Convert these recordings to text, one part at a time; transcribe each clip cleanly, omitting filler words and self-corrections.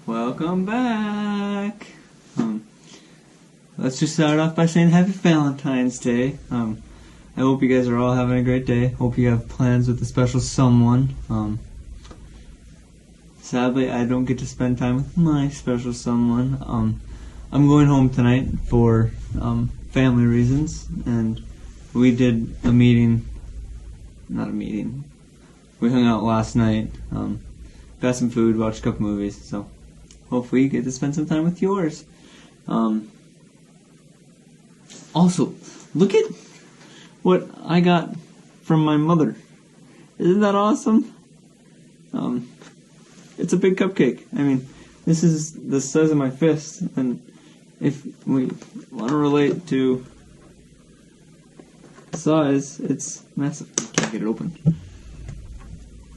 Welcome back. Let's just start off by saying Happy Valentine's Day. I hope you guys are all having a great day. Hope you have plans with a special someone. Sadly, I don't get to spend time with my special someone. I'm going home tonight for family reasons, and we did a meeting. Not a meeting. We hung out last night. Got some food, watched a couple movies, so hopefully you get to spend some time with yours. Also, look at what I got from my mother. Isn't that awesome? It's a big cupcake. I mean, this is the size of my fist, and if we want to relate to size, it's massive. I can't get it open.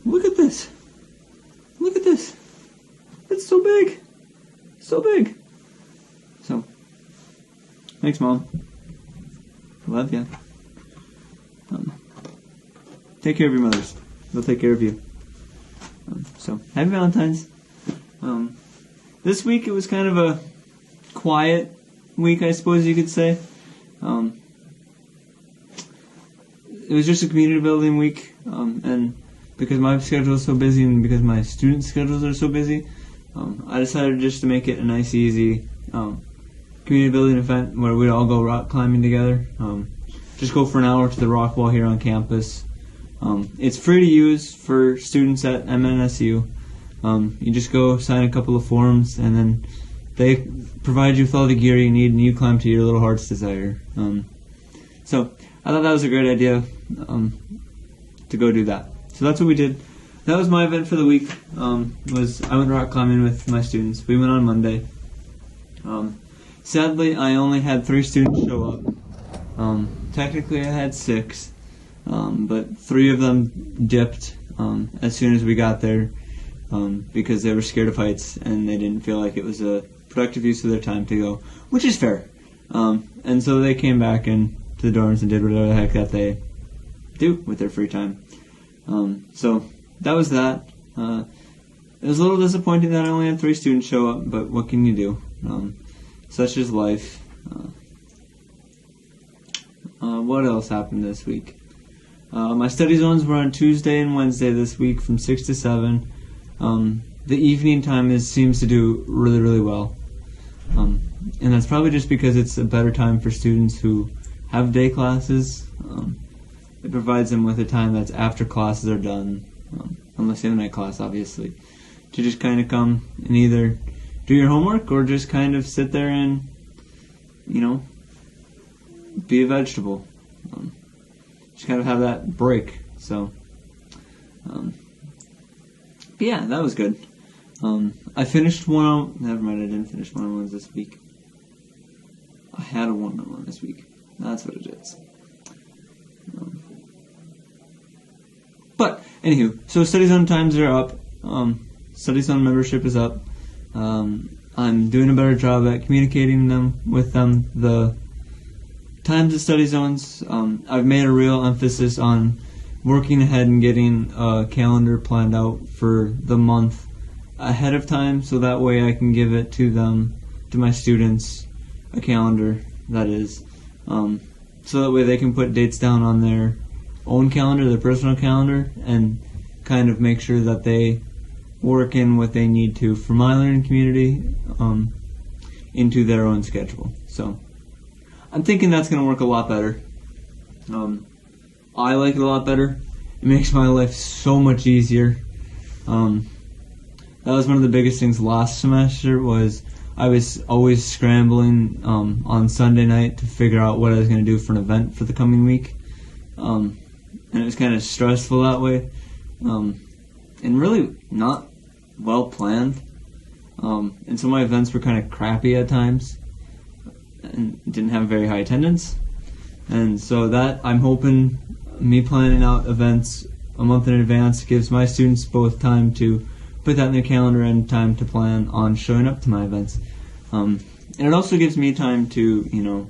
Look at this. Look at this. It's so big. So big. So, thanks, Mom. Love ya. Take care of your mothers. They'll take care of you. So, happy Valentine's. This week it was kind of a quiet week, I suppose you could say. It was just a community building week, and because my schedule is so busy and because my students' schedules are so busy, I decided just to make it a nice, easy community building event where we'd all go rock climbing together. Just go for an hour to the rock wall here on campus. It's free to use for students at MNSU. You just go sign a couple of forms, and then they provide you with all the gear you need, and you climb to your little heart's desire. So I thought that was a great idea to go do that. So that's what we did. That was my event for the week. Was I went rock climbing with my students. We went on Monday. Sadly, I only had 3 students show up. Technically, I had 6, but 3 of them dipped as soon as we got there because they were scared of heights and they didn't feel like it was a productive use of their time to go, which is fair. And so they came back to the dorms and did whatever the heck that they do with their free time. So that was that. It was a little disappointing that I only had 3 students show up, but what can you do? Such is life. What else happened this week? My study zones were on Tuesday and Wednesday this week from 6 to 7. The evening time seems to do really, really well. And that's probably just because it's a better time for students who have day classes. It provides them with a time that's after classes are done, unless you have a night class, obviously, to just kind of come and either do your homework or just kind of sit there and, be a vegetable. Just kind of have that break. So, but yeah, that was good. I finished one. Never mind, I didn't finish one-on-ones this week. I had a one-on-one this week. That's what it is. But, anywho, so Study Zone times are up. Study Zone membership is up. I'm doing a better job at communicating with them. The times of Study Zones, I've made a real emphasis on working ahead and getting a calendar planned out for the month ahead of time, so that way I can give it to them, to my students, a calendar, that is. So that way they can put dates down on their own calendar, their personal calendar, and kind of make sure that they work in what they need to for my learning community into their own schedule. So I'm thinking that's going to work a lot better. I like it a lot better. It makes my life so much easier. That was one of the biggest things last semester was I was always scrambling on Sunday night to figure out what I was going to do for an event for the coming week. And it was kind of stressful that way. And really not well planned. And so my events were kind of crappy at times and didn't have very high attendance. And so that, I'm hoping me planning out events a month in advance gives my students both time to put that in their calendar and time to plan on showing up to my events. And it also gives me time to,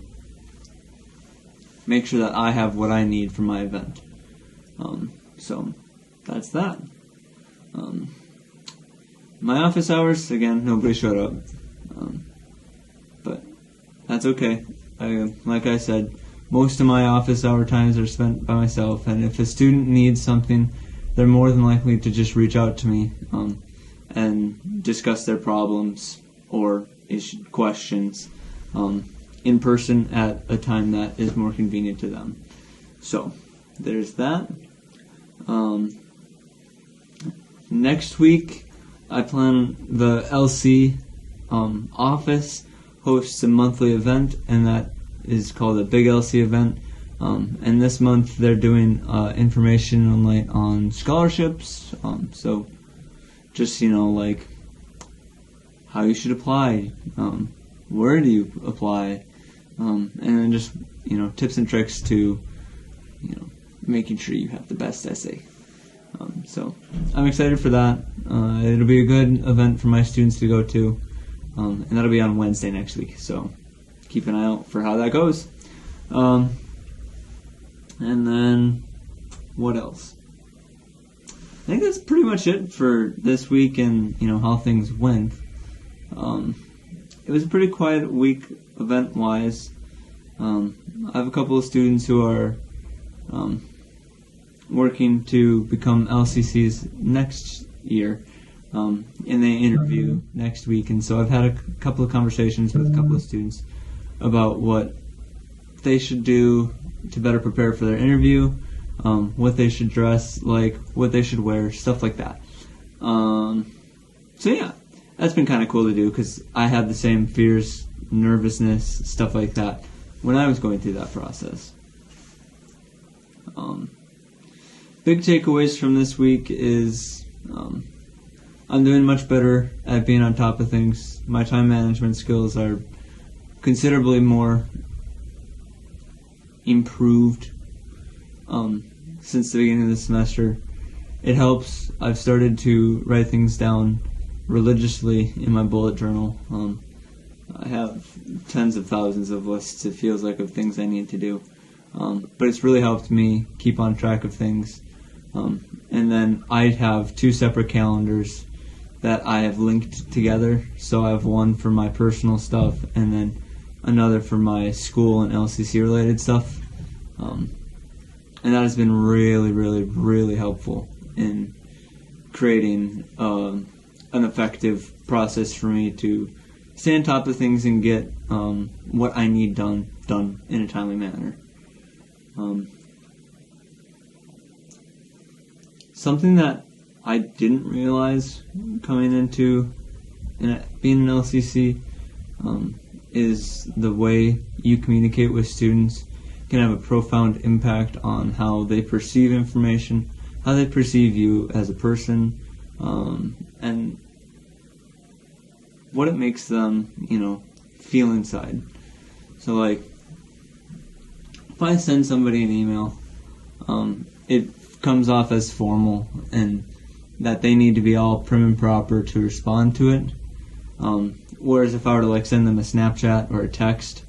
make sure that I have what I need for my event. So that's that. my office hours, again, nobody showed up. But that's okay. Like I said, most of my office hour times are spent by myself, and if a student needs something, they're more than likely to just reach out to me and discuss their problems or questions in person at a time that is more convenient to them. So, there's that. Next week, I plan the LC office hosts a monthly event, and that is called a Big LC event. And this month they're doing information on scholarships. So just like how you should apply, where do you apply, and then just tips and tricks to making sure you have the best essay. So I'm excited for that. It'll be a good event for my students to go to, and that'll be on Wednesday next week. So keep an eye out for how that goes. And then what else? I think that's pretty much it for this week and how things went. It was a pretty quiet week event-wise. I have a couple of students who are working to become LCCs next year, and they interview next week. And so I've had a couple of conversations with a couple of students about what they should do to better prepare for their interview, what they should dress like, what they should wear, stuff like that. So yeah, that's been kind of cool to do because I had the same fears, nervousness, stuff like that when I was going through that process. Big takeaways from this week is I'm doing much better at being on top of things. My time management skills are considerably more improved since the beginning of the semester. It helps. I've started to write things down religiously in my bullet journal. I have tens of thousands of lists, it feels like, of things I need to do. But it's really helped me keep on track of things. And then I have 2 separate calendars that I have linked together. So I have one for my personal stuff and then another for my school and LCC related stuff. And that has been really, really, really helpful in creating an effective process for me to stay on top of things and get what I need done in a timely manner. Something that I didn't realize coming into being an LCC is the way you communicate with students can have a profound impact on how they perceive information, how they perceive you as a person, and what it makes them, feel inside. So, like, if I send somebody an email, it comes off as formal and that they need to be all prim and proper to respond to it. Whereas if I were to send them a Snapchat or a text,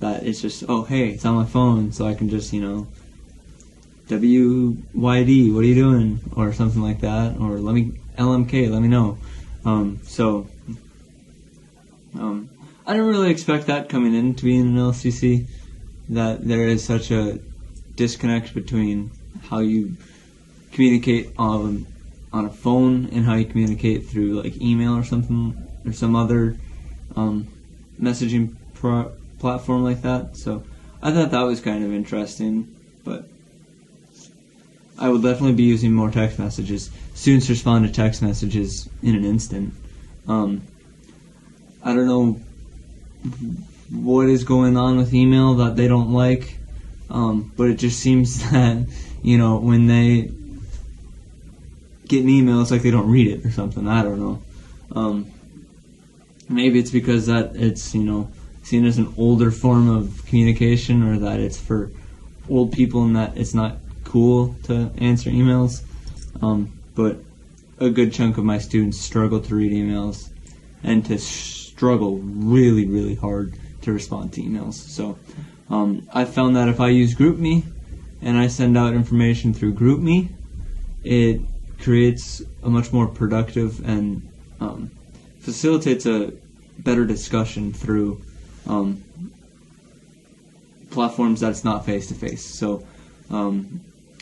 that it's just, oh hey, it's on my phone, so I can just WYD, what are you doing, or something like that, or LMK, let me know. I didn't really expect that coming into being an LCC, that there is such a disconnect between how you communicate on a phone and how you communicate through email or something, or some other messaging platform like that. So I thought that was kind of interesting, but I will definitely be using more text messages. Students respond to text messages in an instant. I don't know what is going on with email that they don't like, but it just seems that, when they get an email, it's like they don't read it or something. I don't know. Maybe it's because that it's, seen as an older form of communication, or that it's for old people and that it's not cool to answer emails. But a good chunk of my students struggle to read emails and to struggle really, really hard to respond to emails. So I found that if I use GroupMe and I send out information through GroupMe, it creates a much more productive and facilitates a better discussion through platforms that's not face-to-face. So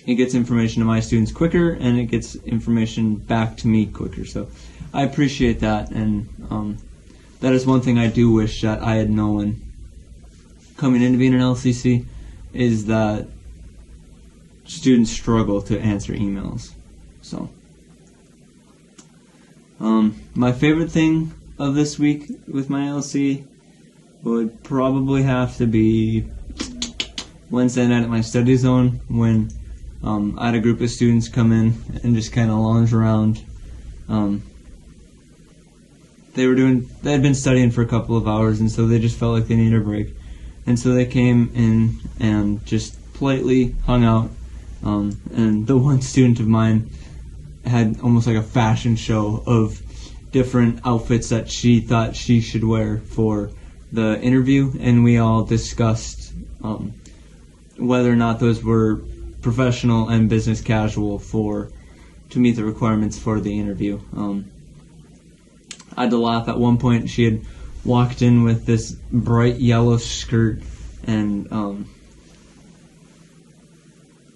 it gets information to my students quicker, and it gets information back to me quicker. So I appreciate that, and that is one thing I do wish that I had known coming into being an LCC, is that students struggle to answer emails. So my favorite thing of this week with my LC would probably have to be Wednesday night at my study zone, when I had a group of students come in and just kind of lounge around. They had been studying for a couple of hours, and so they just felt like they needed a break. And so they came in and just politely hung out. And the one student of mine had almost like a fashion show of different outfits that she thought she should wear for the interview, and we all discussed whether or not those were professional and business casual to meet the requirements for the interview. I had to laugh. At one point, she had walked in with this bright yellow skirt and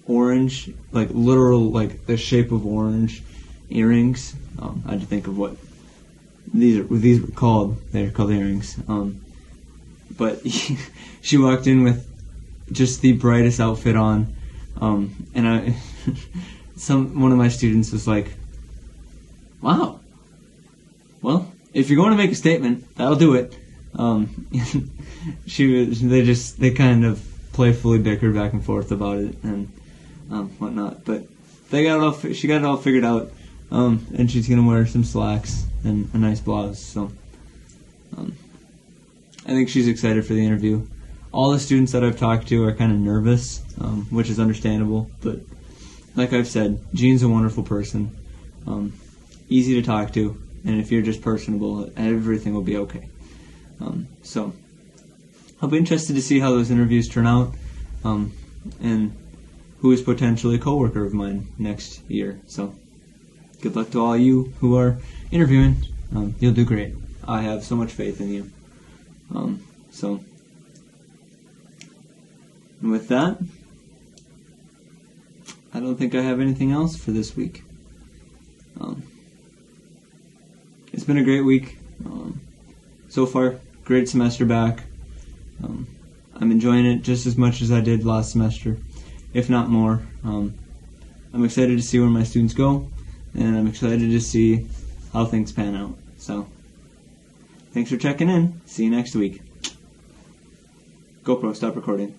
orange, like literal, like the shape of orange earrings. I had to think of what these were called. They're called earrings. But she walked in with just the brightest outfit on, and one of my students was like, "Wow, well, if you're going to make a statement, that'll do it." They kind of playfully bickered back and forth about it and whatnot, but she got it all figured out, and she's gonna wear some slacks and a nice blouse. So I think she's excited for the interview. All the students that I've talked to are kind of nervous, which is understandable, but like I've said, Jean's a wonderful person, easy to talk to, and if you're just personable, everything will be okay. So I'll be interested to see how those interviews turn out, and who is potentially a coworker of mine next year. So good luck to all you who are interviewing. You'll do great. I have so much faith in you. And with that, I don't think I have anything else for this week. It's been a great week. So far, great semester back. I'm enjoying it just as much as I did last semester, if not more. I'm excited to see where my students go, and I'm excited to see how things pan out. So, thanks for checking in. See you next week. GoPro, stop recording.